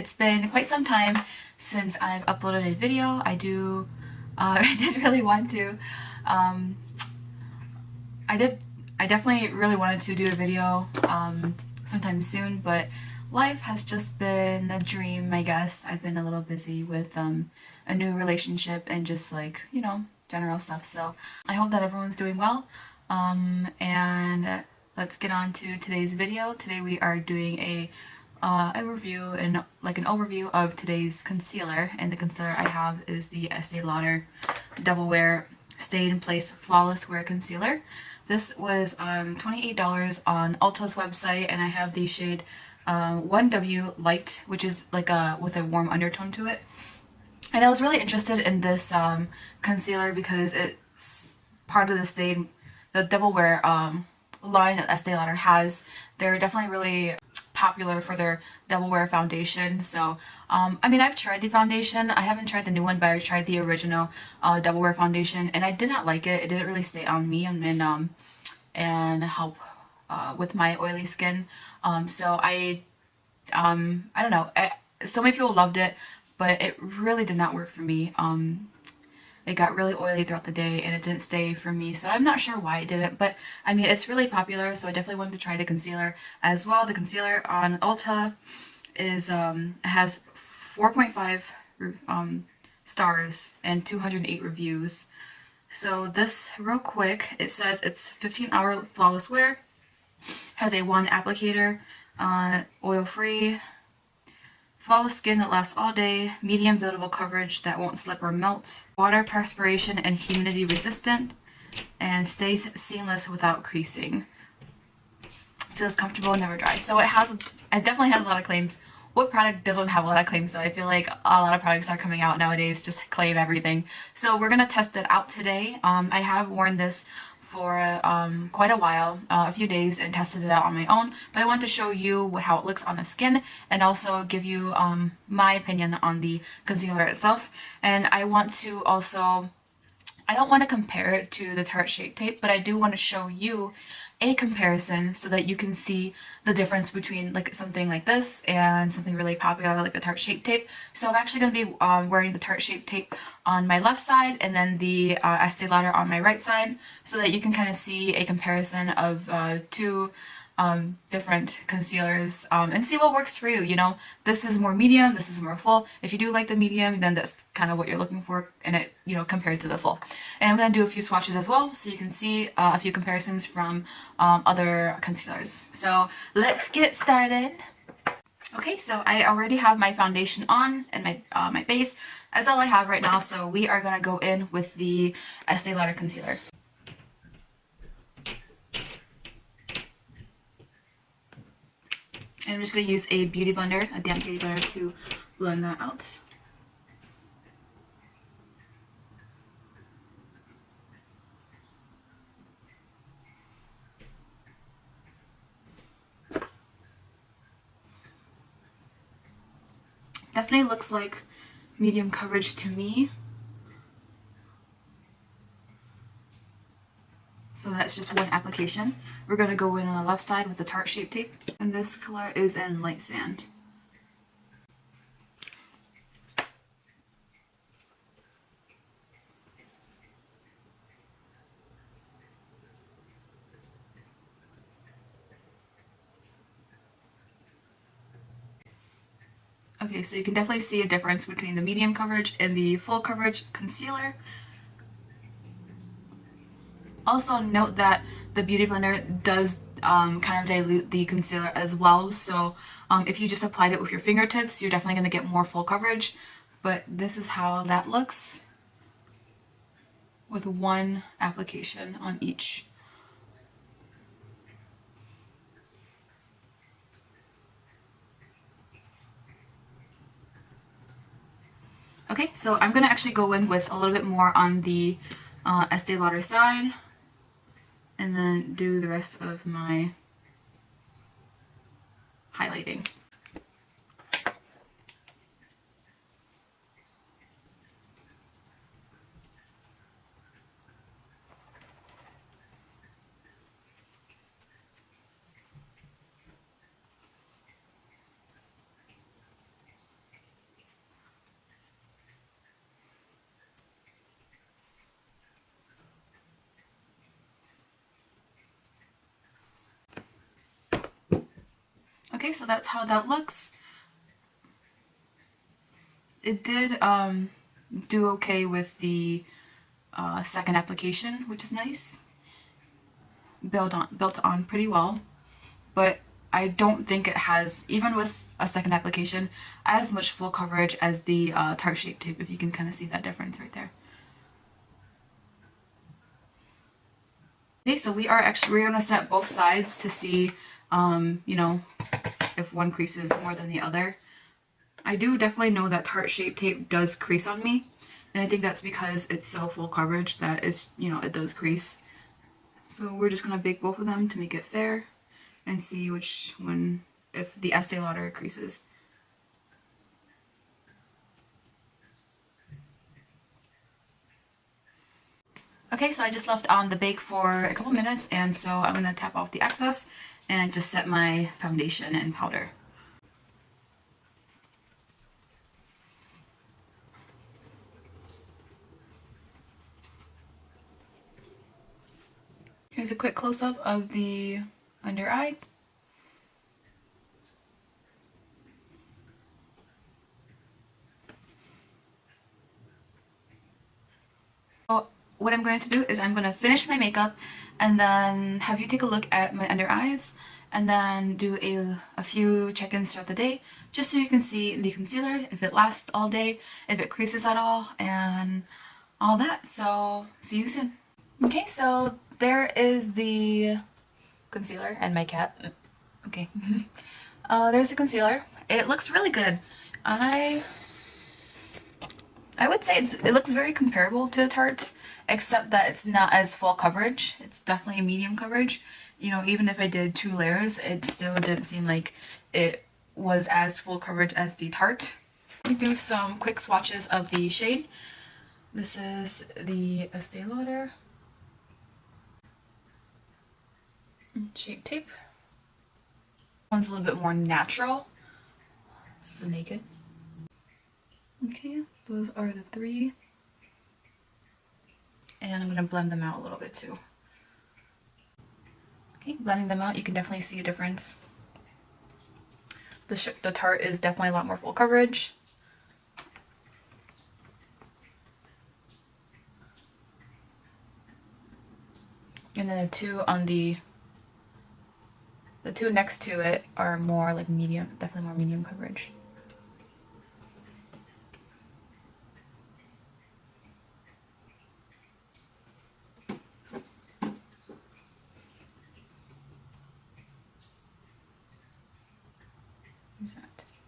It's been quite some time since I've uploaded a video. I did really want to. I definitely really wanted to do a video sometime soon, but life has just been a dream, I guess. I've been a little busy with a new relationship and just like, you know, general stuff. So I hope that everyone's doing well. And let's get on to today's video. Today we are doing a review and like an overview of today's concealer, and the concealer I have is the Estee Lauder Double Wear Stay in Place Flawless Wear Concealer. This was $28 on Ulta's website, and I have the shade 1W Light, which is like with a warm undertone to it. And I was really interested in this concealer because it's part of the Double Wear line that Estee Lauder has. They're definitely really popular for their Double Wear foundation. So I mean, I've tried the foundation. I haven't tried the new one, but I tried the original Double Wear foundation, and I did not like it. It didn't really stay on me and help with my oily skin. So I don't know. So many people loved it, but it really did not work for me. It got really oily throughout the day and it didn't stay for me, so I'm not sure why it didn't, but I mean, it's really popular, so I definitely wanted to try the concealer as well. The concealer on Ulta is has 4.5 stars and 208 reviews. So this, real quick, it says it's 15-hour flawless wear, has a 1 applicator, oil-free, flawless skin that lasts all day, medium buildable coverage that won't slip or melt, water, perspiration, and humidity resistant, and stays seamless without creasing. Feels comfortable, never dry. So it definitely has a lot of claims. What product doesn't have a lot of claims though? I feel like a lot of products are coming out nowadays just claim everything. So we're gonna test it out today. I have worn this for quite a while, a few days, and tested it out on my own, but I want to show you how it looks on the skin and also give you my opinion on the concealer itself. And I want to also, I don't want to compare it to the Tarte Shape Tape, but I do want to show you a comparison so that you can see the difference between like something like this and something really popular like the Tarte Shape Tape. So I'm actually going to be wearing the Tarte Shape Tape on my left side and then the Estee Lauder on my right side, so that you can kind of see a comparison of two different concealers and see what works for you. You know, this is more medium, this is more full. If you do like the medium, then that's kind of what you're looking for in it, you know, compared to the full. And I'm going to do a few swatches as well, so you can see a few comparisons from other concealers. So let's get started. Okay, so I already have my foundation on and my base. That's all I have right now, so we are going to go in with the Estee Lauder concealer. And I'm just going to use a beauty blender, a damp beauty blender, to blend that out. Definitely looks like medium coverage to me. So that's just one application. We're going to go in on the left side with the Tarte Shape Tape, and this color is in Light Sand. Okay, so you can definitely see a difference between the medium coverage and the full coverage concealer. Also note that the beauty blender does kind of dilute the concealer as well, so if you just applied it with your fingertips, you're definitely going to get more full coverage, but this is how that looks with one application on each. Okay, so I'm going to actually go in with a little bit more on the Estee Lauder side, and then do the rest of my highlighting. Okay, so that's how that looks. It did do okay with the second application, which is nice. Built on pretty well, but I don't think it has, even with a second application, as much full coverage as the Tarte Shape Tape, if you can kind of see that difference right there. Okay, so we're gonna set both sides to see, you know, if one creases more than the other. I do definitely know that Tarte Shape Tape does crease on me, and I think that's because it's so full coverage that it's, you know, it does crease. So we're just gonna bake both of them to make it fair and see which one, if the Estee Lauder creases. Okay, so I just left on the bake for a couple minutes, and so I'm gonna tap off the excess and just set my foundation and powder. Here's a quick close-up of the under eye. So what I'm going to do is I'm going to finish my makeup and then have you take a look at my under eyes and then do a few check-ins throughout the day just so you can see the concealer, if it lasts all day, if it creases at all, and all that. So see you soon. Okay, so there is the concealer and my cat. Okay. There's the concealer. It looks really good. I would say it looks very comparable to the Tarte, except that it's not as full coverage. It's definitely a medium coverage. You know, even if I did 2 layers, it still didn't seem like it was as full coverage as the Tarte. Let me do some quick swatches of the shade. This is the Estee Lauder Shape Tape. One's a little bit more natural. This is a naked. Okay, those are the 3. And I'm going to blend them out a little bit too. Okay, blending them out, you can definitely see a difference. The Tarte is definitely a lot more full coverage. And then the two next to it are more like medium, definitely more medium coverage.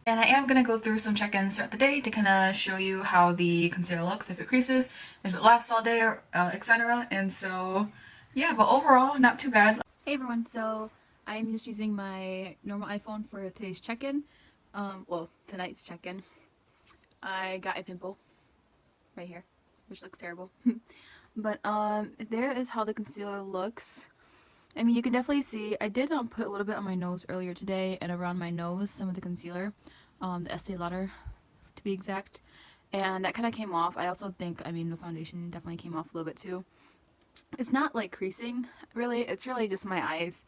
And I am going to go through some check-ins throughout the day to kind of show you how the concealer looks, if it creases, if it lasts all day, etc. And so, yeah, but overall, not too bad. Hey everyone, so I'm just using my normal iPhone for today's check-in. Well, tonight's check-in. I got a pimple right here, which looks terrible. But there is how the concealer looks. I mean, you can definitely see, I did put a little bit on my nose earlier today and around my nose, some of the concealer, the Estee Lauder to be exact, and that kind of came off. I also think, I mean, the foundation definitely came off a little bit too. It's not like creasing, really, it's really just my eyes.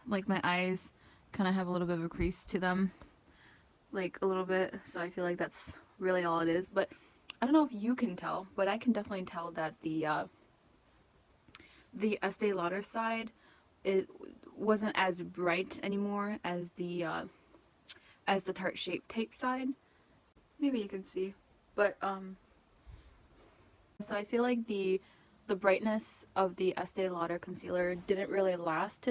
Like my eyes kind of have a little bit of a crease to them, like a little bit, so I feel like that's really all it is. But I don't know if you can tell, but I can definitely tell that the Estee Lauder side, it wasn't as bright anymore as the Tarte Shape Tape side. Maybe you can see, but so I feel like the brightness of the Estee Lauder concealer didn't really last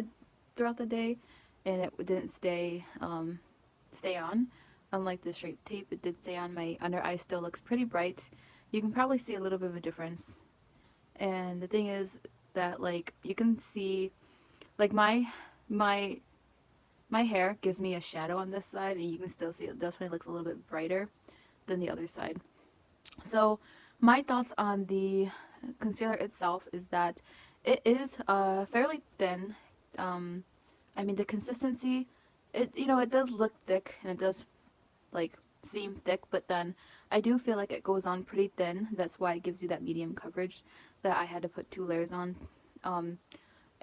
throughout the day, and it didn't stay on. Unlike the Shape Tape, it did stay on. My under eye still looks pretty bright. You can probably see a little bit of a difference. And the thing is that, like, you can see, like, my hair gives me a shadow on this side, and you can still see it definitely looks a little bit brighter than the other side. So my thoughts on the concealer itself is that it is fairly thin. I mean, the consistency, it does look thick, and it does, like, seem thick, but then I do feel like it goes on pretty thin. That's why it gives you that medium coverage that I had to put 2 layers on.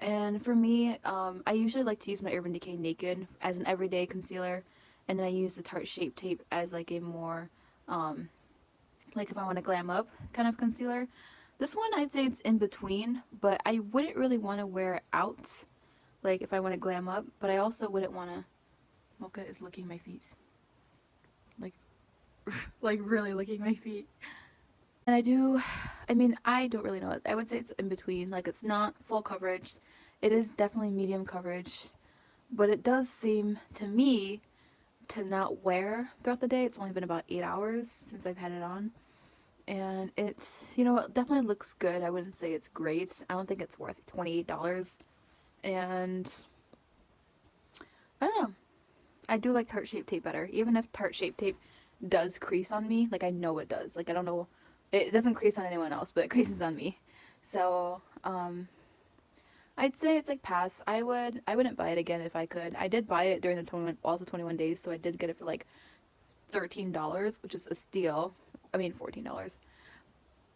And for me, I usually like to use my Urban Decay Naked as an everyday concealer, and then I use the Tarte Shape Tape as like a more, like if I want to glam up kind of concealer. This one I'd say it's in between, but I wouldn't really want to wear it out, like if I want to glam up, but I also wouldn't want to. Mocha is licking my feet, like, like really licking my feet. And I don't really know. I would say it's in between. Like, it's not full coverage. It is definitely medium coverage. But it does seem to me to not wear throughout the day. It's only been about 8 hours since I've had it on. And it's, it definitely looks good. I wouldn't say it's great. I don't think it's worth $28. And I don't know. I do like Tarte Shape Tape better. Even if Tarte Shape Tape does crease on me, like I know it does. Like I don't know, it doesn't crease on anyone else, but it creases on me. So, I'd say it's like pass. I wouldn't buy it again if I could. I did buy it during the 21 days, so I did get it for like $13, which is a steal. I mean $14.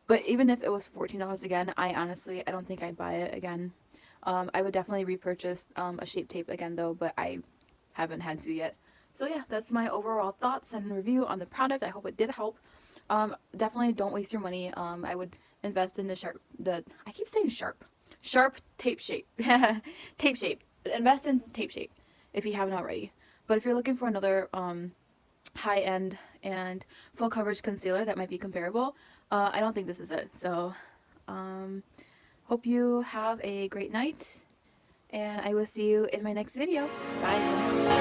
But even if it was $14 again, I don't think I'd buy it again. I would definitely repurchase a Shape Tape again though, but I haven't had to yet. So yeah, that's my overall thoughts and review on the product. I hope it did help. Definitely don't waste your money. I would invest in I keep saying Sharp Tape Shape. Tape Shape. Invest in Tape Shape if you haven't already. But if you're looking for another high-end and full coverage concealer that might be comparable, I don't think this is it. So, hope you have a great night, and I will see you in my next video. Bye!